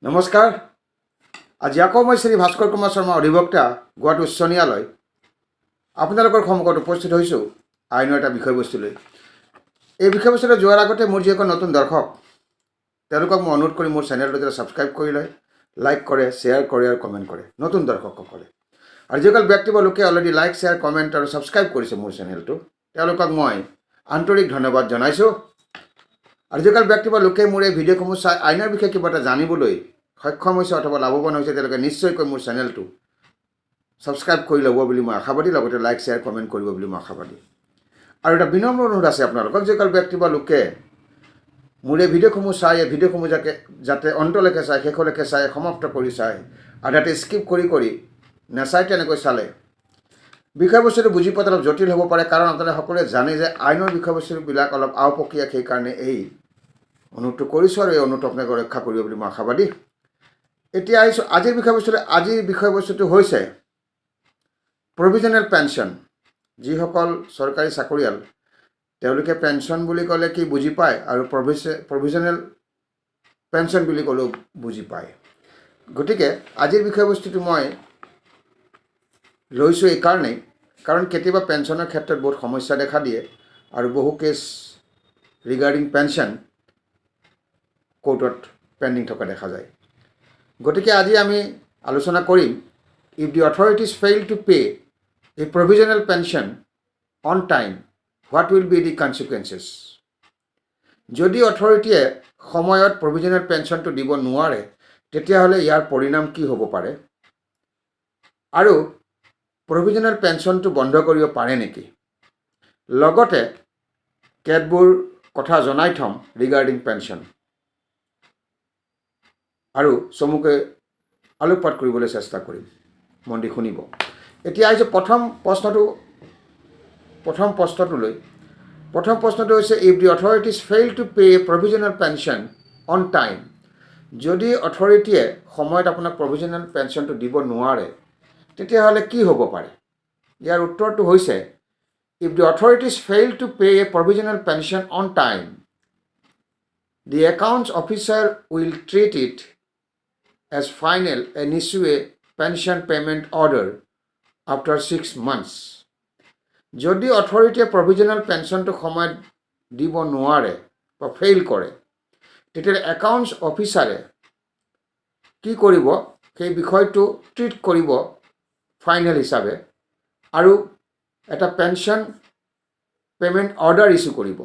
নমস্কাৰ। আজি আকৌ মই শ্ৰী ভাস্কৰ কুমাৰ শৰ্মা অধিবক্তা গুৱাহাটী উচ্চ ন্যায়ালয় আপোনালোকৰ সন্মুখত উপস্থিত হৈছোঁ আইনৰ এটা বিষয়বস্তু লৈ। এই বিষয়বস্তুলৈ যোৱাৰ আগতে মোৰ যিসকল নতুন দৰ্শক তেওঁলোকক মই অনুৰোধ কৰি মোৰ চেনেলটো যাতে ছাবস্ক্ৰাইব কৰি লয়, লাইক কৰে, শ্বেয়াৰ কৰে আৰু কমেণ্ট কৰে নতুন দৰ্শকসকলে। আৰু যিসকল ব্যক্তি বা লোকে অলৰেডি লাইক, শ্বেয়াৰ, কমেণ্ট আৰু ছাবস্ক্ৰাইব কৰিছে মোৰ চেনেলটো, তেওঁলোকক মই আন্তৰিক ধন্যবাদ জনাইছোঁ। আৰু যিসকল ব্যক্তি বা লোকে মোৰ এই ভিডিঅ'সমূহ চাই আইনৰ বিষয়ে কিবা এটা জানিবলৈ সক্ষম হৈছে অথবা লাভৱান হৈছে, তেওঁলোকে নিশ্চয়কৈ মোৰ চেনেলটো ছাবস্ক্ৰাইব কৰি ল'ব বুলি মই আশাবাদী, লগতে লাইক, শ্বেয়াৰ, কমেণ্ট কৰিব বুলি মই আশাবাদী। আৰু এটা বিনম্ৰ অনুৰোধ আছে আপোনালোকক, যিসকল ব্যক্তি বা লোকে মোৰ এই ভিডিঅ'সমূহ চাই এই ভিডিঅ'সমূহ যাতে অন্তলৈকে চাই, শেষলৈকে চাই, সমাপ্ত কৰি চাই, আধাতে স্কিপ কৰি নাচাই তেনেকৈ চালে বিষয়বস্তুটো বুজি পোৱাত অলপ জটিল হ'ব পাৰে। কাৰণ আপোনালোকে সকলোৱে জানে যে আইনৰ বিষয়বস্তুবিলাক অলপ আওপকীয়া, সেইকাৰণে এই অনুৰোধটো কৰিছোঁ আৰু এই অনুৰোধটো আপোনালোকে ৰক্ষা কৰিব বুলি মই আশাবাদী। এতিয়া আহিছোঁ আজিৰ বিষয়বস্তুটো হৈছে প্ৰভিজনেল পেঞ্চন। যিসকল চৰকাৰী চাকৰিয়াল তেওঁলোকে পেঞ্চন বুলি ক'লে কি বুজি পায় আৰু প্ৰভিজনেল পেঞ্চন বুলি ক'লেও বুজি পায়। গতিকে আজিৰ বিষয়বস্তুটো মই লৈছোঁ এইকাৰণেই, কাৰণ কেতিয়াবা পেঞ্চনৰ ক্ষেত্ৰত বহুত সমস্যা দেখা দিয়ে আৰু বহু কেছ ৰিগাৰ্ডিং পেঞ্চন কোৰ্টত পেণ্ডিং থকা দেখা যায়। গতিকে আজি আমি আলোচনা কৰিম if the authorities fail to pay a provisional pension on time, what will be the consequences. যদি অথৰিটিয়ে সময়ত প্ৰভিজনেল পেঞ্চনটো দিব নোৱাৰে তেতিয়াহ'লে ইয়াৰ পৰিণাম কি হ'ব পাৰে, আৰু প্ৰভিজনেল পেঞ্চনটো বন্ধ কৰিব পাৰে নেকি। লগতে কেতবোৰ কথা জনাই থ'ম ৰিগাৰ্ডিং পেঞ্চন আৰু চমুকৈ আলোকপাত কৰিবলৈ চেষ্টা কৰিম। মন দি শুনিব। এতিয়া আহিছোঁ প্ৰথম প্ৰশ্নটোলৈ। প্ৰথম প্ৰশ্নটো হৈছে if the authorities fail to pay provisional pension on time. যদি অথৰিটিয়ে সময়ত আপোনাক প্ৰভিজনেল পেঞ্চনটো দিব নোৱাৰে তেতিয়াহ'লে কি হ'ব পাৰে। ইয়াৰ উত্তৰটো হৈছে if the authorities fail to pay a provisional pension on time, the accounts officer will treat it as final and issue a pension payment order after 6 months. যদি অথৰিটিয়ে প্ৰভিজনেল পেঞ্চনটো সময়ত দিব নোৱাৰে বা ফেইল কৰে তেতিয়াহ'লে একাউণ্টছ অফিচাৰে কি কৰিব, সেই বিষয়টো ট্ৰিট কৰিব ফাইনেল হিচাপে আৰু এটা পেঞ্চন পে'মেণ্ট অৰ্ডাৰ ইছ্যু কৰিব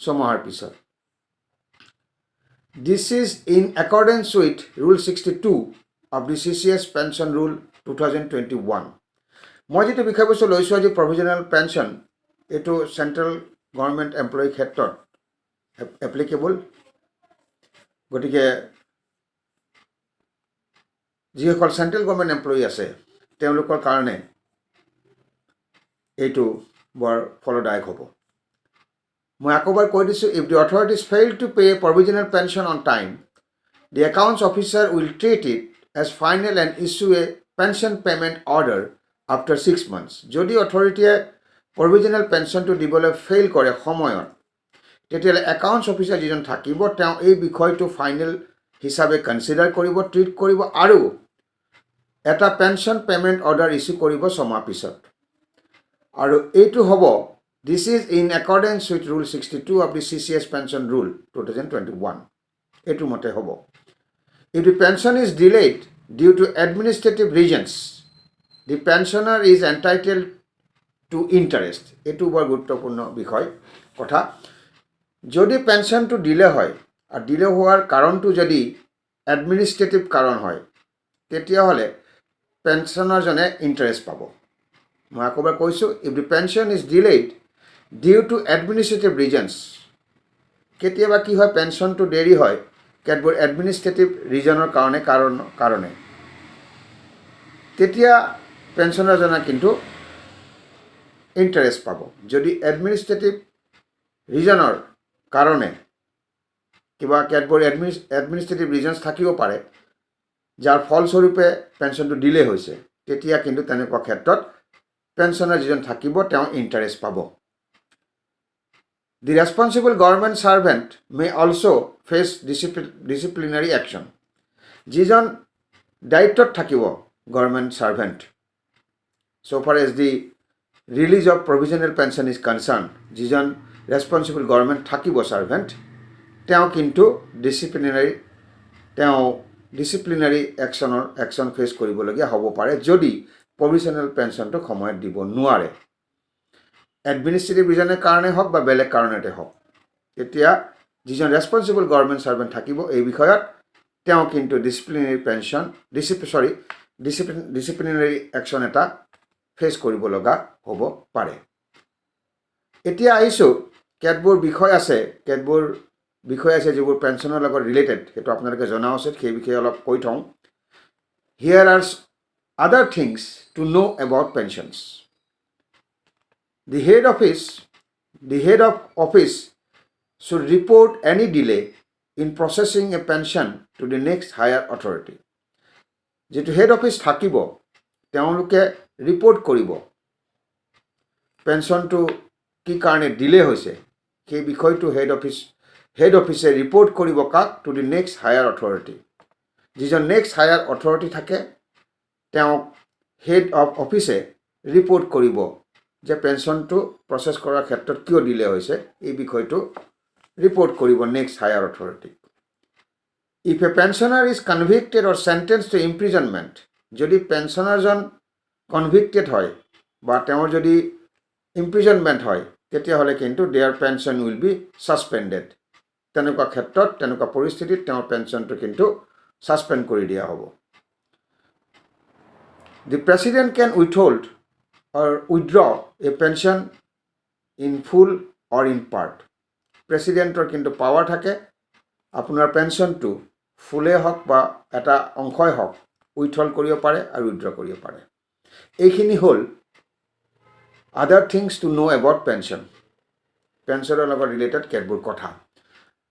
6 মাহৰ পিছত। This is in accordance with Rule 62 of the CCS Pension Rule 2021. মই যিটো বিষয়বস্তু লৈছোঁ আজি প্ৰভিজনেল পেঞ্চন, এইটো চেণ্ট্ৰেল গভৰ্ণমেণ্ট এমপ্লয়ীৰ ক্ষেত্ৰত এপ্লিকেবল। গতিকে যিসকল চেণ্ট্ৰেল গভৰ্ণমেণ্ট এমপ্লয়ী আছে তেওঁলোকৰ কাৰণে এইটো বৰ ফলদায়ক হ'ব। মই আকৌবাৰ কৈ দিছোঁ if the authorities fail to pay provisional pension on time, the accounts officer will treat it as final and issue a pension payment order after 6 months. যদি অথৰিটিয়ে প্ৰভিজনেল পেঞ্চনটো দিবলৈ ফেইল কৰে সময়ত তেতিয়াহ'লে একাউণ্টছ অফিচাৰ যিজন থাকিব তেওঁ এই বিষয়টো ফাইনেল হিচাপে কনচিডাৰ কৰিব, ট্ৰিট কৰিব আৰু এটা পেঞ্চন পে'মেণ্ট অৰ্ডাৰ ইছ্যু কৰিব 6 মাহ পিছত। আৰু এইটো হ'ব This is in accordance with Rule 62 of the CCS Pension Rule 2021. এইটো মতে হ'ব। If the pension is delayed due to administrative reasons, the pensioner is entitled to interest. এইটো বৰ গুৰুত্বপূৰ্ণ কথা। যদি পেঞ্চনটো ডিলে হয় আৰু ডিলে হোৱাৰ কাৰণটো যদি এডমিনিষ্ট্ৰেটিভ কাৰণ হয় তেতিয়াহ'লে পেঞ্চনাৰজনে ইণ্টাৰেষ্ট পাব। মই আকৌবাৰ কৈছোঁ if the pension is delayed due to administrative reasons. কেতিয়াবা কি হয়, পেঞ্চনটো দেৰি হয় কেতবোৰ এডমিনিষ্ট্ৰেটিভ ৰিজনৰ কাৰণে তেতিয়া পেঞ্চনাৰজনে কিন্তু ইণ্টাৰেষ্ট পাব। যদি এডমিনিষ্ট্ৰেটিভ ৰিজনৰ কাৰণে কিবা কেতবোৰ এডমিনিষ্ট্ৰেটিভ ৰিজনছ থাকিব পাৰে যাৰ ফলস্বৰূপে পেঞ্চনটো ডিলে হৈছে, তেতিয়া কিন্তু তেনেকুৱা ক্ষেত্ৰত পেঞ্চনাৰ যিজন থাকিব তেওঁ ইণ্টাৰেষ্ট পাব। The responsible government servant may also face disciplinary action. যিজন দায়িত্বত থাকিব government servant so far as the release of provisional pension is concerned, যিজন ৰেছপন্সিবল গভৰ্ণমেণ্ট থাকিব ছাৰ্ভেণ্ট তেওঁ কিন্তু ডিচিপ্লিনাৰী একশ্যন ফেচ কৰিবলগীয়া হ'ব পাৰে যদি প্ৰভিজনেল পেঞ্চনটো সময়ত দিব নোৱাৰে, এডমিনিষ্ট্ৰেটিভ ৰিজনৰ কাৰণে হওক বা বেলেগ কাৰণতে হওক। এতিয়া যিজন ৰেছপন্সিবল গভৰ্ণমেণ্ট ছাৰ্ভেণ্ট থাকিব এই বিষয়ত তেওঁ কিন্তু ডিচিপ্লিনাৰী একশ্যন এটা ফেচ কৰিব লগা হ'ব পাৰে। এতিয়া আহিছোঁ কেতবোৰ বিষয় আছে যিবোৰ পেঞ্চনৰ লগত ৰিলেটেড, সেইটো আপোনালোকে জনা উচিত, সেই বিষয়ে অলপ কৈ থওঁ। Here are other things to know' about pensions. The head of office should report any delay in processing a pension to the next higher authority. যিটো হেড অফিচ থাকিব তেওঁলোকে ৰিপৰ্ট কৰিব পেঞ্চনটো কি কাৰণে ডিলে হৈছে, সেই বিষয়টো হেড অফিচে ৰিপৰ্ট কৰিব কাক? To the next higher authority. যিজন নেক্সট হায়াৰ অথৰিটি থাকে তেওঁক হেড অফ অফিচে ৰিপৰ্ট কৰিব যে পেঞ্চনটো প্ৰচেছ কৰাৰ ক্ষেত্ৰত কিয় ডিলে হৈছে, এই বিষয়টো ৰিপৰ্ট কৰিব নেক্সট হায়াৰ অথৰিটিক। If a pensioner is convicted or sentenced to imprisonment, যদি পেঞ্চনাৰজন কনভিক্টেড হয় বা তেওঁৰ যদি ইমপ্ৰিজনমেণ্ট হয় তেতিয়াহ'লে কিন্তু their pension will be suspended. তেনেকুৱা ক্ষেত্ৰত তেনেকুৱা পৰিস্থিতিত তেওঁৰ পেঞ্চনটো কিন্তু ছাছপেণ্ড কৰি দিয়া হ'ব। The president can withhold or withdraw a pension in full or in part. প্ৰেচিডেণ্টৰ কিন্তু পাৱাৰ থাকে আপোনাৰ পেঞ্চনটো ফুলেই হওক বা এটা অংশই হওক উইথহল্ড কৰিব পাৰে আৰু উইথড্ৰ কৰিব পাৰে। এইখিনি হ'ল other things to know' about pension, পেঞ্চনৰ লগত ৰিলেটেড কেতবোৰ কথা।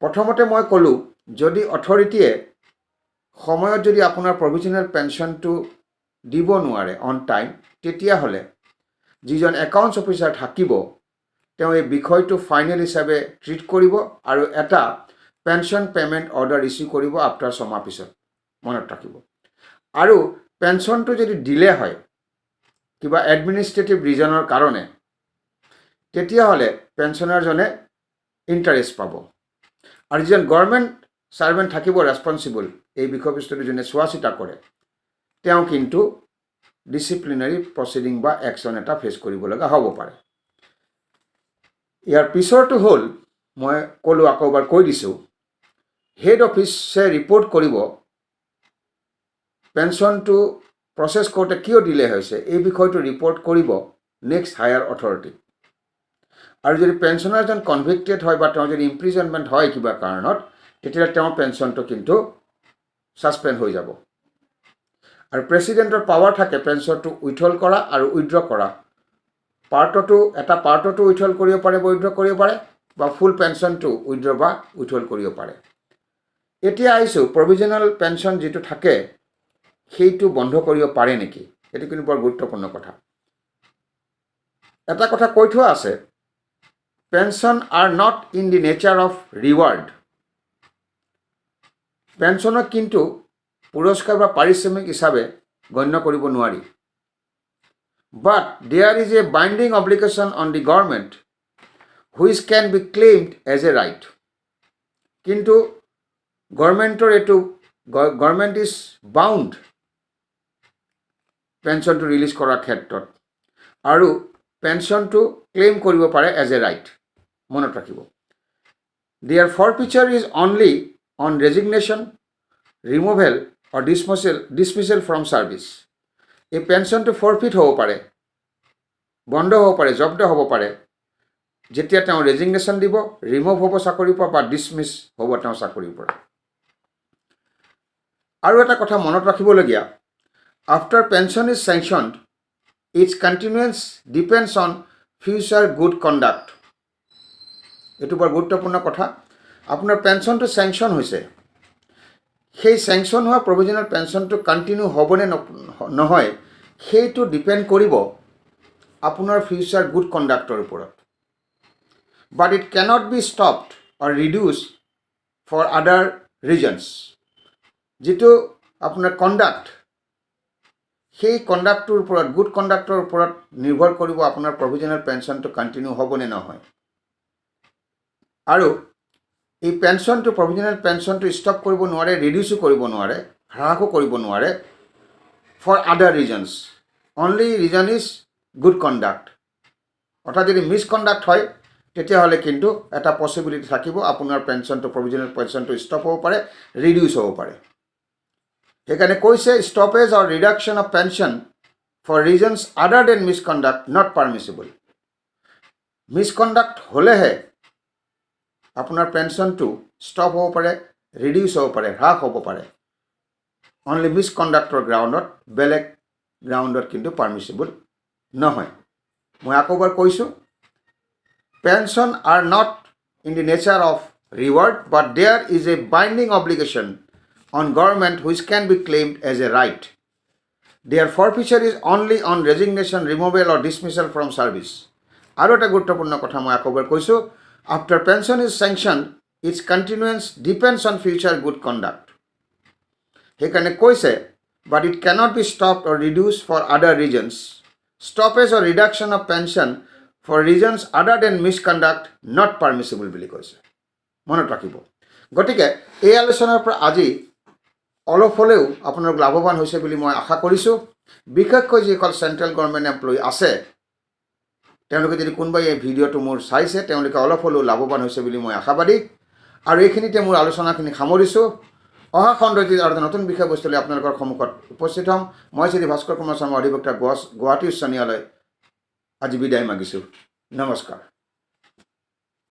প্ৰথমতে মই ক'লোঁ যদি অথৰিটিয়ে সময়ত যদি আপোনাৰ প্ৰভিজনেল পেঞ্চনটো দিব নোৱাৰে অন টাইম, তেতিয়াহ'লে যিজন একাউণ্টছ অফিচাৰ থাকিব তেওঁ এই বিষয়টো ফাইনেল হিচাপে ট্ৰিট কৰিব আৰু এটা পেঞ্চন পে'মেণ্ট অৰ্ডাৰ ইছ্যু কৰিব আফটাৰ ছমাহ পিছত, মনত ৰাখিব। আৰু পেঞ্চনটো যদি ডিলে হয় কিবা এডমিনিষ্ট্ৰেটিভ ৰিজনৰ কাৰণে, তেতিয়াহ'লে পেঞ্চনাৰজনে ইণ্টাৰেষ্ট পাব। আৰু যিজন গভৰ্ণমেণ্ট ছাৰ্ভেণ্ট থাকিব ৰেছপন্সিবল, এই বিষয়বস্তুটো যোনে চোৱা চিতা কৰে, তেওঁ কিন্তু ডিচিপ্লিনাৰী প্ৰচিডিং বা একশ্যন এটা ফেচ কৰিব লগা হ'ব পাৰে। ইয়াৰ পিছৰটো হ'ল মই ক'লোঁ, আকৌ এবাৰ কৈ দিছোঁ, হেড অফিচে ৰিপৰ্ট কৰিব পেঞ্চনটো প্ৰচেছ কৰোঁতে কিয় ডিলে হৈছে, এই বিষয়টো ৰিপৰ্ট কৰিব নেক্সট হায়াৰ অথৰিটি। আৰু যদি পেঞ্চনাৰজন কনভিক্টেড হয় বা তেওঁ যদি ইমপ্ৰিজনমেণ্ট হয় কিবা কাৰণত, তেতিয়াহ'লে তেওঁৰ পেঞ্চনটো কিন্তু ছাছপেণ্ড হৈ যাব। আৰু প্ৰেচিডেণ্টৰ পাৱাৰ থাকে পেঞ্চনটো উইথহল্ড কৰা আৰু উইথড্ৰ কৰা, এটা পাৰ্টতো উইথহল্ড কৰিব পাৰে বা উইথড্ৰ কৰিব পাৰে, বা ফুল পেঞ্চনটো উইথড্ৰ বা উইথহল্ড কৰিব পাৰে। এতিয়া আহিছোঁ প্ৰভিজনেল পেঞ্চন যিটো থাকে সেইটো বন্ধ কৰিব পাৰে নেকি, সেইটো কিন্তু বৰ গুৰুত্বপূৰ্ণ কথা। এটা কথা কৈ থোৱা আছে, pension are not in the nature of reward. পেঞ্চনক কিন্তু পুৰস্কাৰ বা পাৰিশ্ৰমিক হিচাপে গণ্য কৰিব নোৱাৰি। But there is a binding obligation on the government which can be claimed as a right. কিন্তু গভৰ্ণমেণ্ট ইজ বাউণ্ড পেঞ্চনটো ৰিলিজ কৰাৰ ক্ষেত্ৰত, আৰু পেঞ্চনটো ক্লেইম কৰিব পাৰে এজ এ ৰাইট, মনত ৰাখিব। Their forfeiture is only on resignation, removal or dismissal from service. এই পেঞ্চনটো ফৰফিট হ'ব পাৰে, বন্ধ হ'ব পাৰে, জব্দ হ'ব পাৰে যেতিয়া তেওঁ ৰেজিগনেশ্যন দিব, ৰিমুভ হ'ব চাকৰিৰ পৰা বা ডিছমিছ হ'ব তেওঁ চাকৰিৰ পৰা। আৰু এটা কথা মনত ৰাখিবলগীয়া, after pension is sanctioned its continuance depends on future good conduct. এইটো বৰ গুৰুত্বপূৰ্ণ কথা। আপোনাৰ পেঞ্চনটো চেংচন হৈছে, সেই চেংচন হোৱা প্ৰভিজনেল পেঞ্চনটো কণ্টিনিউ হ'বনে নহয় সেইটো ডিপেণ্ড কৰিব আপোনাৰ ফিউচাৰ গুড কণ্ডাক্টৰ ওপৰত। But it cannot be stopped or reduce for other reasons. যিটো আপোনাৰ কণ্ডাক্ট, সেই কণ্ডাক্টটোৰ ওপৰত, গুড কণ্ডাক্টৰ ওপৰত নিৰ্ভৰ কৰিব আপোনাৰ প্ৰভিজনেল পেঞ্চনটো কণ্টিনিউ হ'ব নে নহয়। আৰু এই পেঞ্চনটো, প্ৰভিজনেল পেঞ্চনটো ষ্টপ কৰিব নোৱাৰে, ৰিডিউচো কৰিব নোৱাৰে, হ্ৰাসো কৰিব নোৱাৰে for other reasons. Only reason is good conduct. অৰ্থাৎ যদি মিছকণ্ডাক্ট হয় তেতিয়াহ'লে কিন্তু এটা পচিবিলিটি থাকিব আপোনাৰ পেঞ্চনটো, প্ৰভিজনেল পেঞ্চনটো ষ্টপ হ'ব পাৰে, ৰিডিউচ হ'ব পাৰে। সেইকাৰণে কৈছে stoppage or reduction of pension for reasons other than misconduct not permissible. Misconduct হ'লেহে আপোনাৰ পেঞ্চনটো ষ্টপ হ'ব পাৰে, ৰিডিউচ হ'ব পাৰে, হ্ৰাস হ'ব পাৰে। অনলি মিছকণ্ডাক্টৰ গ্ৰাউণ্ডত, বেলেগ গ্ৰাউণ্ডত কিন্তু পাৰ্মিচিবল নহয়। মই আকৌ এবাৰ কৈছোঁ, pension are not in the nature of reward, but there is a binding obligation on government which can be claimed as a right. Their forfeiture is only on resignation, removal or dismissal from service. আৰু এটা গুৰুত্বপূৰ্ণ কথা মই আকৌ এবাৰ কৈছোঁ, after pension is sanctioned, its continuance depends on future good conduct. সেইকাৰণে কৈছে, but it cannot be stopped or reduced for other reasons. Stoppage or reduction of pension for reasons other than misconduct not permissible বুলি কৈছে। মনত ৰাখিব। গতিকে এই আলোচনাৰ পৰা আজি অলপ হ'লেও আপোনালোক লাভৱান হৈছে বুলি মই আশা কৰিছোঁ। বিশেষকৈ যিসকল চেণ্ট্ৰেল গভৰ্ণমেণ্ট এমপ্লয়ী আছে, তেওঁলোকে যদি কোনোবাই এই ভিডিঅ'টো মোৰ চাইছে, তেওঁলোকে অলপ হ'লেও লাভৱান হৈছে বুলি মই আশাবাদী। আৰু এইখিনিতে মোৰ আলোচনাখিনি সামৰিছোঁ। অহা খণ্ডত আৰু এটা নতুন বিষয়বস্তু লৈ আপোনালোকৰ সন্মুখত উপস্থিত হ'ম। মই শ্ৰী ভাস্কৰ কুমাৰ শৰ্মা, অধিবক্তা, গুৱাহাটী উচ্চ ন্যায়ালয়, আজি বিদায় মাগিছোঁ। নমস্কাৰ।